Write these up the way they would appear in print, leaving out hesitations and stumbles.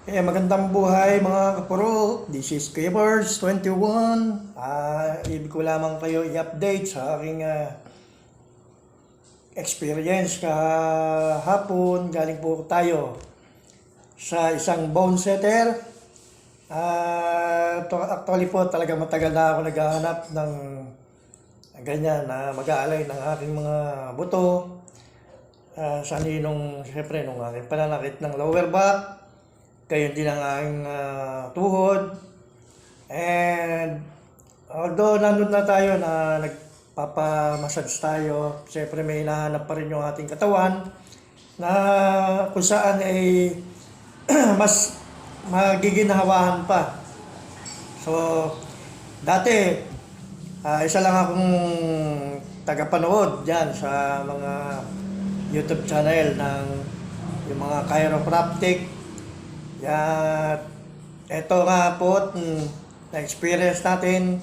Magandang buhay mga kapuro. This is Kevers 21. Ibig ko lamang kayo i-update sa aking experience kahapon. Galing po tayo sa isang bone setter. Actually po talaga matagal na ako naghahanap ng ganyan na mag-aalay ng aking mga buto. Siyempre nung aking pananakit ng lower back. Gayon din ang aking tuhod. And although nandun na tayo na nagpapamassage tayo, siyempre may hinahanap pa rin yung ating katawan na kung saan ay mas magiginhawahan pa. So, dati, isa lang akong tagapanood dyan sa mga YouTube channel ng yung mga chiropractic. Ito nga po, na-experience natin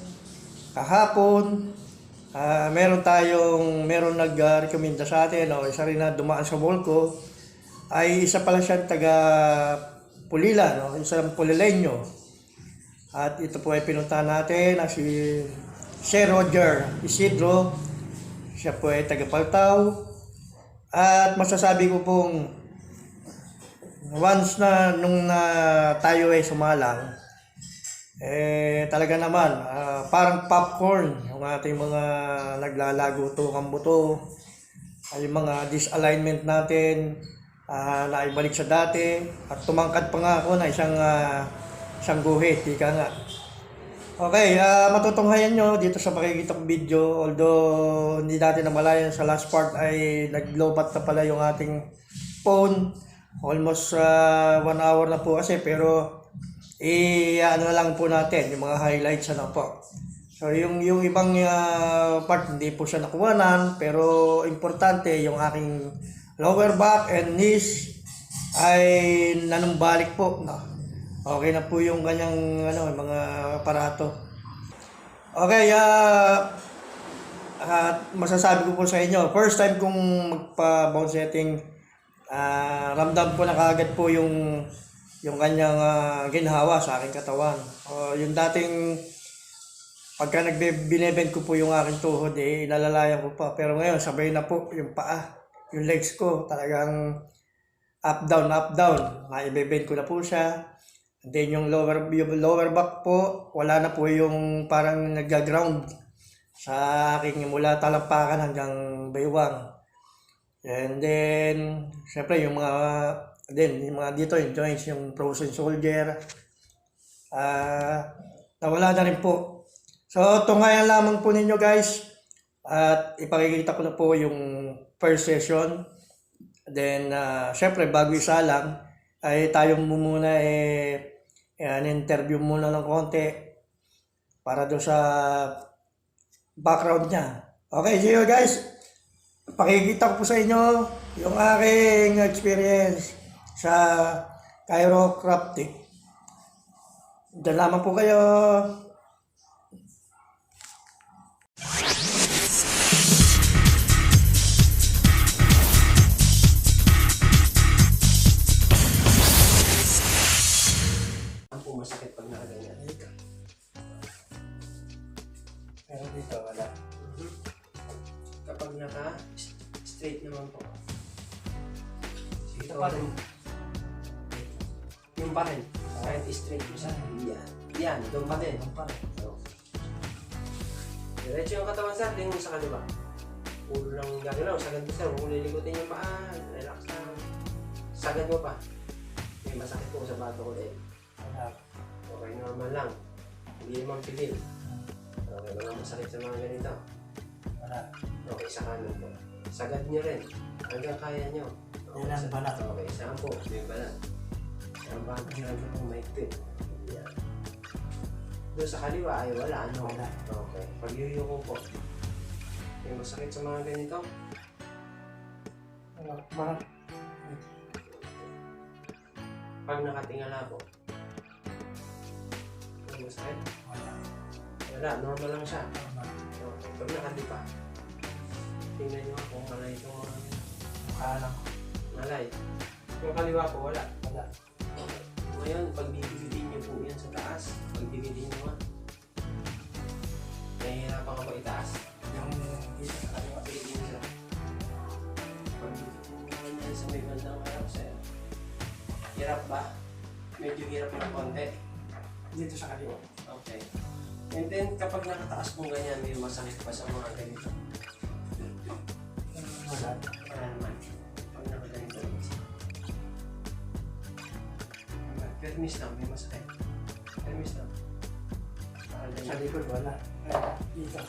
kahapon. Meron nag-recommenda sa atin, isa rin na dumaan sa mall ko, ay isa pala siyang taga Pulila, isang Pulileño. At ito po ay pinuntahan natin, si Sir Roger Isidro. Siya po ay taga Paltao. At masasabi ko pong once na tayo ay sumalang, talaga naman, parang popcorn yung ating mga naglalago tukang buto, yung mga disalignment natin, na ibalik sa dati, at tumangkad pa nga ako na isang guhit, ika nga. Okay, matutunghayan nyo dito sa makikita kong video, although hindi natin namalayan sa last part ay nag-low-bat na pala yung ating phone. Almost 1 hour na po kasi, pero ano lang po natin yung mga highlights po. So yung ibang part hindi po siya nakuhanan, pero importante yung aking lower back and knees ay nanumbalik po. Okay na po yung kanyang mga aparato. Okay, masasabi ko po sa inyo, first time kong magpa-bone setting, ramdam ko na kaagad po yung kanyang ginhawa sa aking katawan. Yung dating pagka binebend ko po yung aking tuhod, inalalayan ko pa. Pero ngayon, sabay na po yung paa, yung legs ko, talagang up down. Naibebend ko na po siya. And then yung lower back po, wala na po yung parang nag-ground sa aking mula talampakan hanggang baywang. And then, syempre yung mga dito, yung joints, yung frozen shoulder, nawala na rin po. So, tunghayan lamang po ninyo guys, at ipakikita ko na po yung first session. Then, syempre bago isalang, ay tayo muna interview muna ng konti para do sa background niya. Okay, see you guys. Pakikita ko po sa inyo yung aking experience sa chiropractic. Diyan lamang po kayo. Ang po masakit pag nakaganyan. Pero dito wala. Kapag naka-straight naman po. Dito Ito pa rin. Yung pa rin. Kahit straight mo sa yan, doon pa din. So, diretso yung katawan sir, tingin mo sa kaliwa. Ulo lang gagalaw, sagad mo sir, huwag mo liligutin yung paa, relax lang. Sagad mo pa. May masakit po sa bato ko eh. Okay, normal lang. Hindi naman pigil. Okay, mga masakit sa mga ganito. Okay, sa kanan po. Sagad niyo rin. Hanggang kaya niyo. Yan ang balat. Okay, saan po? Yung balat. Saan ba? Saan po mahigpit? Yan. Doon sa kaliwa ay wala. Wala. Okay. Pag yuyuko po. Yung masakit sa mga ganito. Bakit? Pag nakatingala po. Yung masakit? Wala. Normal lang siya. Okay. Pag nakalipa. Tingnan nyo kung malay itong Mukha lang. malay. Yung kaliwa po, wala. Wala. Okay. ngayon, pagbibigitin niyo po yan sa taas. Pagbibigitin niyo nga. Nahihirapan ka ba itaas? Yung dito sa kaliwa. Pagbibigitin siya. Pagbibigitin niyo ganyan sa may bandang harap sa'yo. Hirap ba? Medyo hirap na konti. Dito sa kaliwa. Okay. And then, kapag nakataas mo ganyan, may masakit pa sa mga ganito. Wala. Wala naman. Pag nakaganito naman siya. Permis lang, may masakit. Permis lang. Sa likod wala. Dito.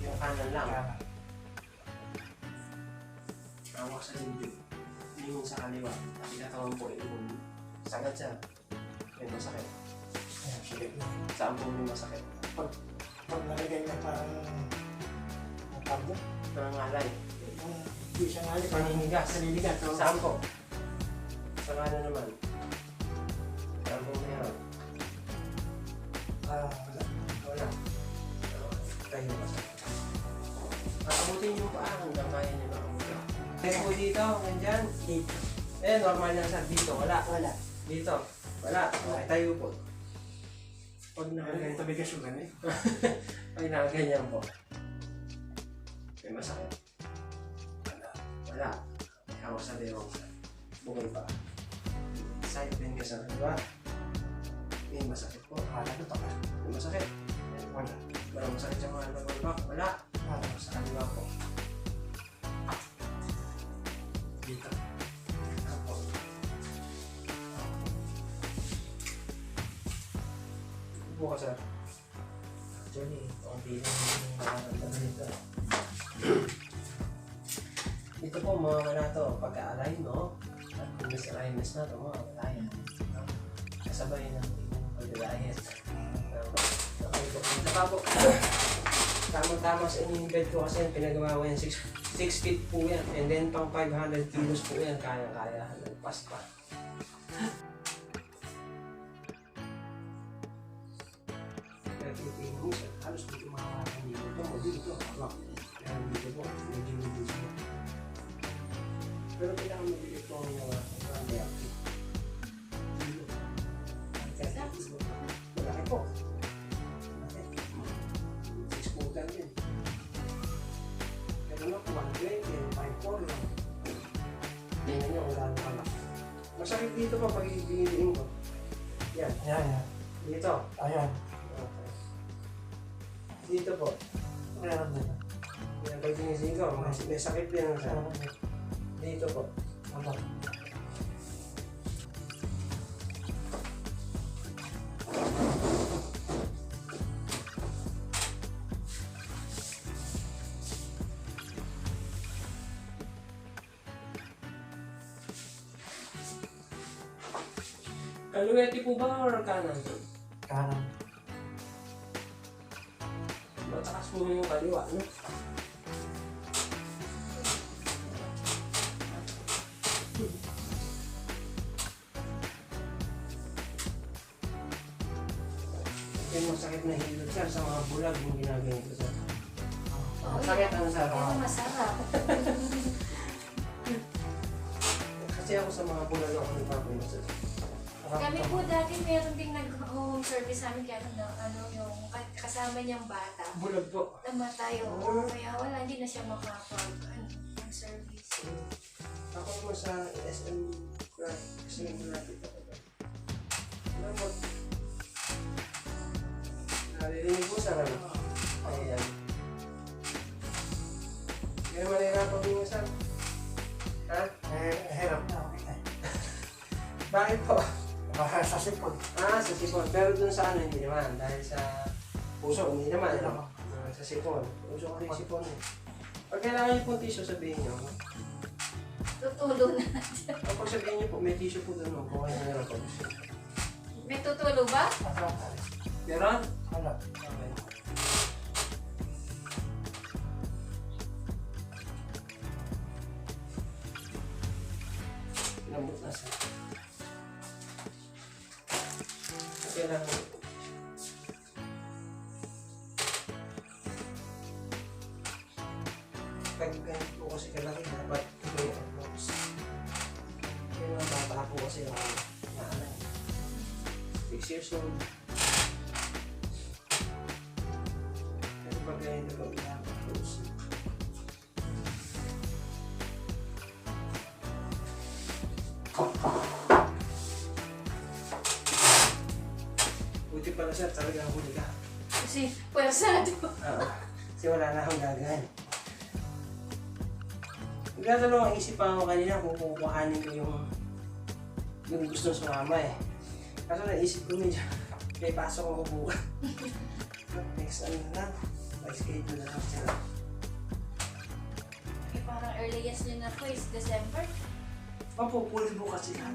Yung kanan lang. Kanan. Hawak sa dibdib. Yung sa kaliwa. Pagkatawan po ito. Sagad siya. May masakit. Ayan, sige. Saan po may masakit? Pag nalagay na parang ang tabo. Nangangalay. Hindi siya nalagay. Paninigas. Paninigas. So, Saan po? Sa kanan naman. Saan po meron? wala. Wala. Tayo na masakit. Makabutin yung paa hanggang kaya niyo makabutin. Tayo po dito, nandyan. Dito. Eh, normal lang sa dito. Wala. Wala. Dito. Wala. Okay, tayo po. Pag Ganito bigas yung ganito. Pag nakaganyan po. May masakit. Wala. Wala. May hawak sa lewang sa bukol pa. Side bend ka sa diba? May masakit po. Wala na to. May masakit. Wala. Walang masakit sa mga nagulbak. Wala. Wala. Sa kanila po. Dito. Apo. Upo ka, sir. Actually, konti lang yung nakaramdaman nito. Ito po, mawawala to. Pagka-align mo, at kung mis-alignments na ito, mawawala yan. Kasabay ng pag-diet. Okay po. Ito pa po. Tama-tama sa inyong bed ko kasi pinagawa ko yan. 6 feet po yan. And then pang 500 kilos po yan. Kaya-kaya. Nagpas pa. Pero tingin mo, halos dito makakakan dito. Ito mo dito. Kaya dito po. Medyo dito. Pero pinakamabilis po ang mga reactive. Malaki po. 6 footer din. Pero na, 120, 5'4 lang. Tingnan nyo, wala na pala. Masakit dito pa pag ibigin ko. Yan. Ayan, ayan. Dito. Ayan. Okay. Dito po. Meron din. Yan, pag tinisin ko, may sakit din ang sa dito po. Wala. Kaluwete po ba or kanan? Kanan. Matakas mo yung kaliwa, no? Yung masakit na hilot sir sa mga bulag yung ginaganito sir. Masakit ano sir? Pero masarap. Kasi ako sa mga bulag ako nagpapayin sir. Kami po dati meron ding nag-home service sa amin kaya yung kasama niyang bata. Bulag po. Namatay o kaya wala, hindi na siya makapag-service. Ako naman sa SM Rapid ako. Alam mo, naririnig po sa ano? Ayan. Kaya malirapan mo nga sir. Ha? Hirap na. Okay. Bakit po? Baka sa sipon. Sa sipon. Pero dun sa ano, hindi naman. Dahil sa puso, hindi naman. Hindi naman. Sa sipon. Puso ko yung sipon. Pag kailangan yung pong tissue, sabihin nyo. Tutulo na. Kapag sabihin nyo po, may tissue po dun. Buhay na naman po. May tutulo ba? Meron? Wala. Okay. Pinambot na siya. Kailangan pag ganit po kasi kalaki, dapat ito yung uploads. Kaya mga bata po kasi yung naanan. years old. Pero pag ganyan na pag pinaka-close. Buti pala sir, talagang huli ka. Kasi pwersado. Oo. Kasi wala na akong gagawin. Nagdadalawang isip pa ako kanina kung kukuhanin ko yung gusto sumama eh. Kaso naisip ko medyo may pasok ako bukas. Next ano na lang, may schedule na lang sila. Eh, parang earliest nyo na po is December. Opo, full bukas sila.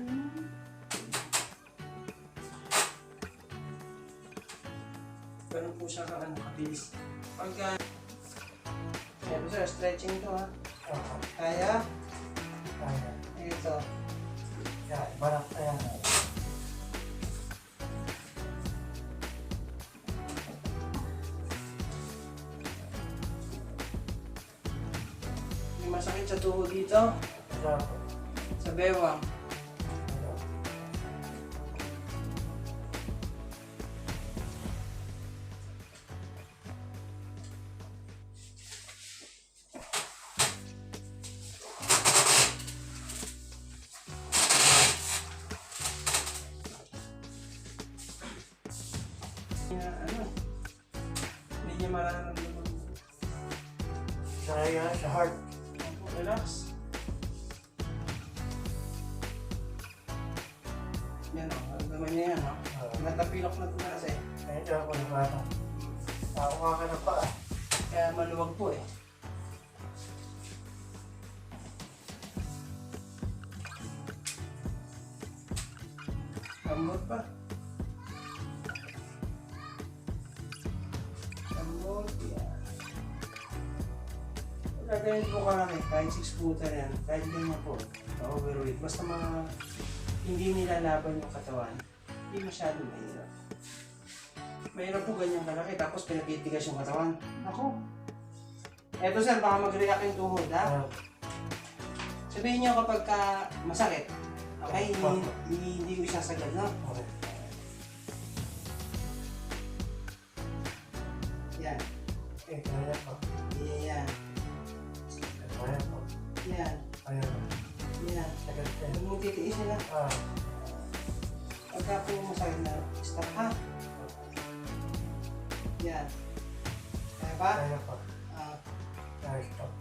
Ganun po siya kabilis. Pagka... Ayan po sir, stretching to ha. Kaya? Kaya. Ito. Yan, barang kaya. May masakit sa tuhod dito. Sa bewang. Ano? Hindi niya mararamdaman. Sa heart. Relax. Yan o, naman niya yan o. Natapilok na ito na kasi. Medyo ako na bata. Ako nga ka na pa. Kaya maluwag po eh. Ambot pa. Ambot, yan. Gagawin po ka lang eh, kahit 6 footer yan, kahit ganyan po, overweight. Basta mga hindi nilalaban yung katawan, hindi masyado mahirap. Mahirap po ganyan kalaki, tapos pinagtitigas yung katawan. Ako. Eto sir, baka mag-react yung tuhod ha. Sabihin niyo kapag masakit. Okay, hindi ko isasagad, no? Okay. Yan. Eh, kaya pa. Yan. Kaya pa. Yan. Kaya pa. Yan. Sagad ka. Huwag mong titiisin na. Pagka po masakit na, stop ha. Yan. Kaya ba? Kaya pa. Ah, Kaya stop.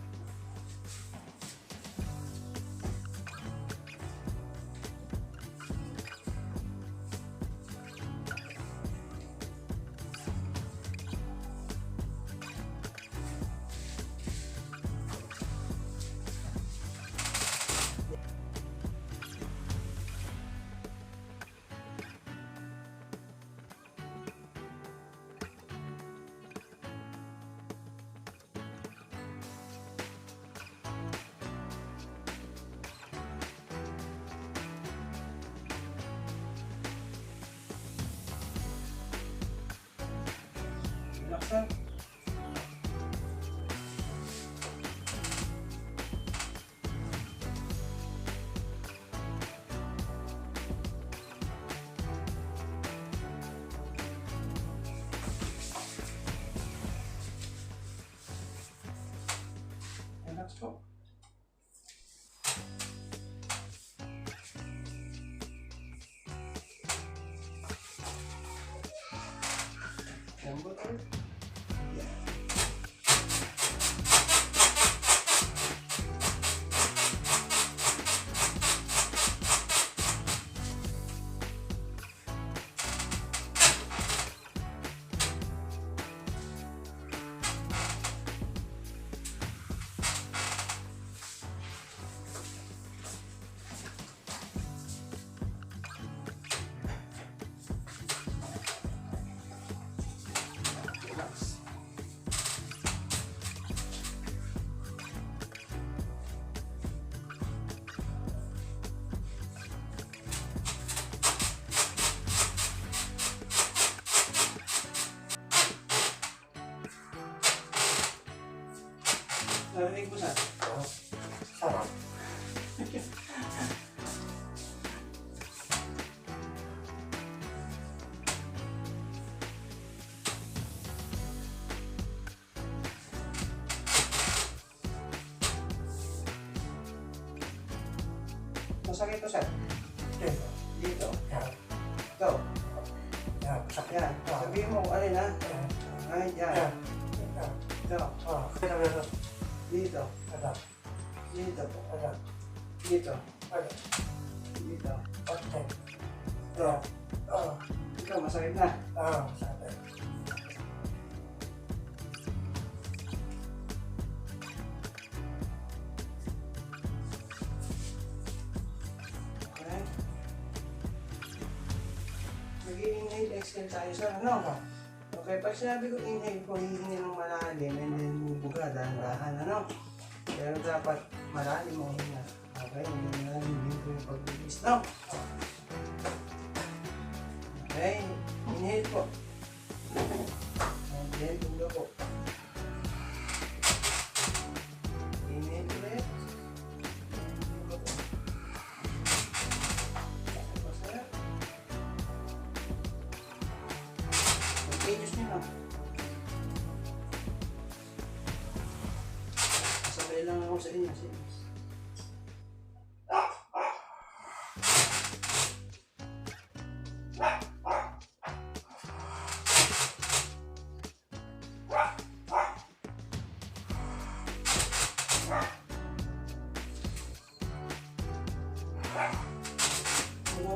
relax lang. Relax po. Lambot ulit. Relax. Narinig mo sa? Sarap. masakit to, sir. Dito. Dito. Yan. Ito. Yan. Sakit. Yan. Sabihin mo kung alin, ha? Yan. Ay, yan. Yan. Yan. Ito. Kaya na. Dito. Ada. Dito po. Ada. Dito. Ada. Dito. Okay. Ito. Ito, masakit na. Sakit. Okay. Mag-inhale, exhale tayo, sir. Ano? Okay, pag sinabi ko inhale ko, hihingi ng malalim and then bubuga, dahan-dahan, ano? Pero dapat malalim mo hinga. Okay, hindi malalim din ko yung pag-release, no? Okay, inhale po. And then, buga po. Inhale ulit. Buga po. Tapos na. Continuous nyo lang. Sabay lang ako sa inyo. Sige.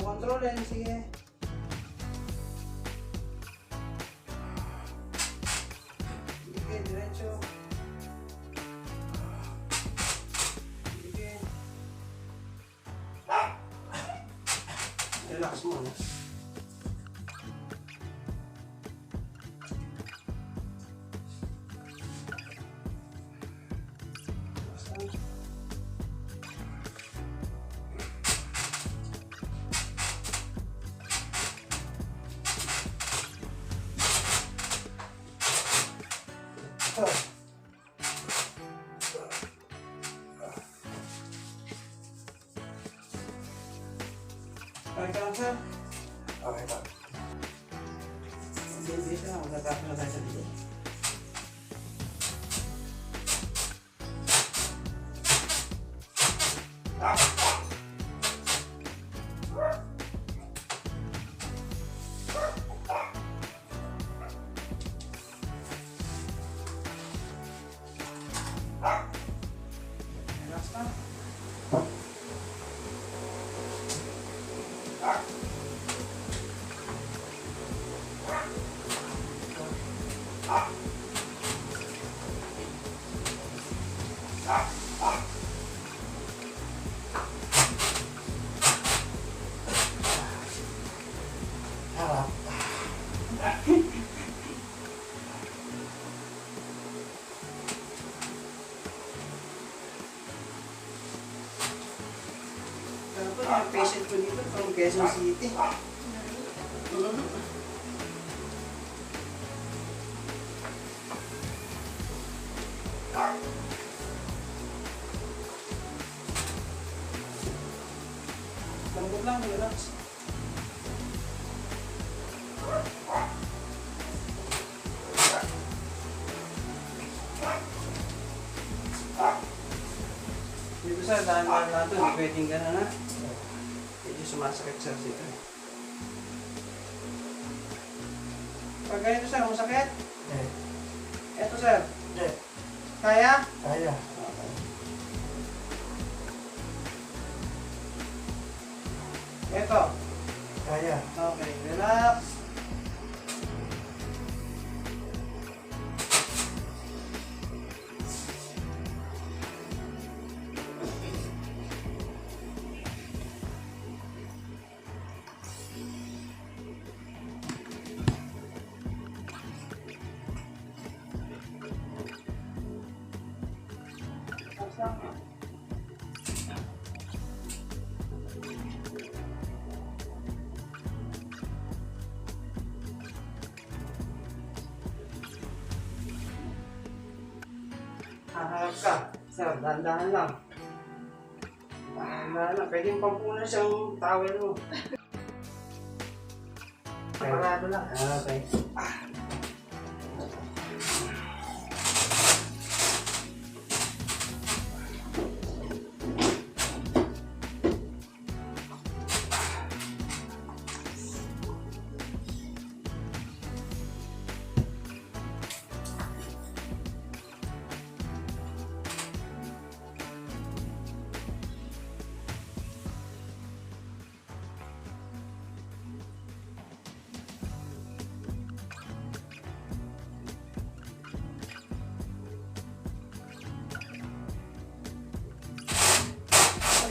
Controlin, sige. Sige, diretso. Sige. Relax muna. Relax lang. Okay ka lang, sir? Okay ba? Dito na, magkakapin na tayo sa dito. Relax na. Harap. Tapos yung patient ko dito from Quezon City. Lambot lang, relax. Dito sa dahan-dahan natin, pwedeng gano'n na. Medyo sumasakit sa dito. Pag ganito sir, masakit? Eh. Eto sir, Eh. kaya? Kaya. Eto. Kaya. Okay, relax. Haharap ka. Sir, dahan-dahan lang. Dahan-dahan lang. Pwedeng pampunan siyang towel mo. Parado lang. Okay.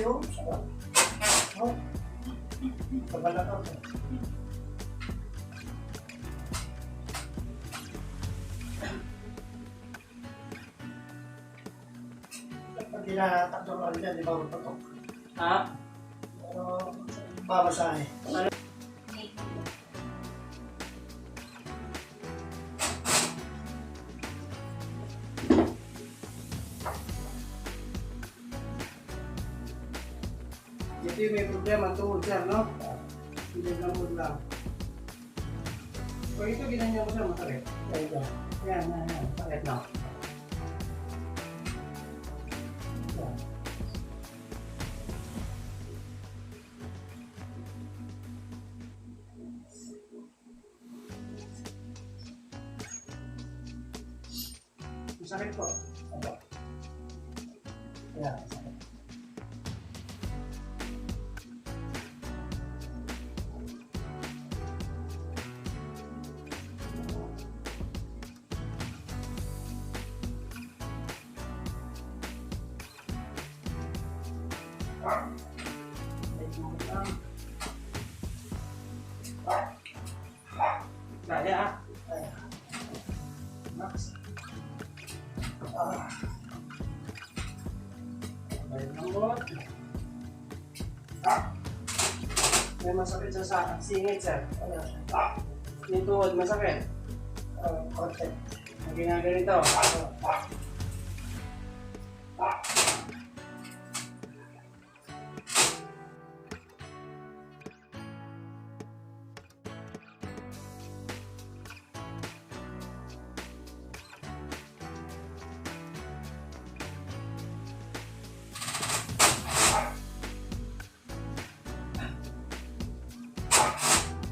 yun. Oh. Pagkala ka. Pag tinatakbo ka rin yan, di ba magpatok? Ha? Pero, babasahe. Ito yung may problema ang tuhod, sir, no? Hindi lang mo lang. Pag ito, ginanyan ko, sir, masakit. Ayun. Yan, sakit na. Yan. Masakit po. Yan. Dali ah. Max. Bayad ng bot. May masakit sa singit, sir. Yung tuhod, masakit. Konti. Ang ginaganito.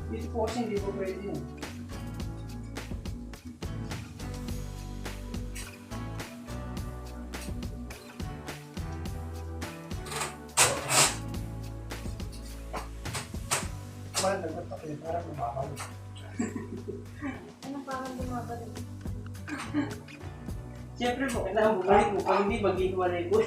Dito po kasi hindi po pwede yun. Kumain, nagpatok yun. Parang mababalik. Anong parang bumabalik? Siyempre po, kailangan bumalik mo. Pag hindi, maghihiwalay po.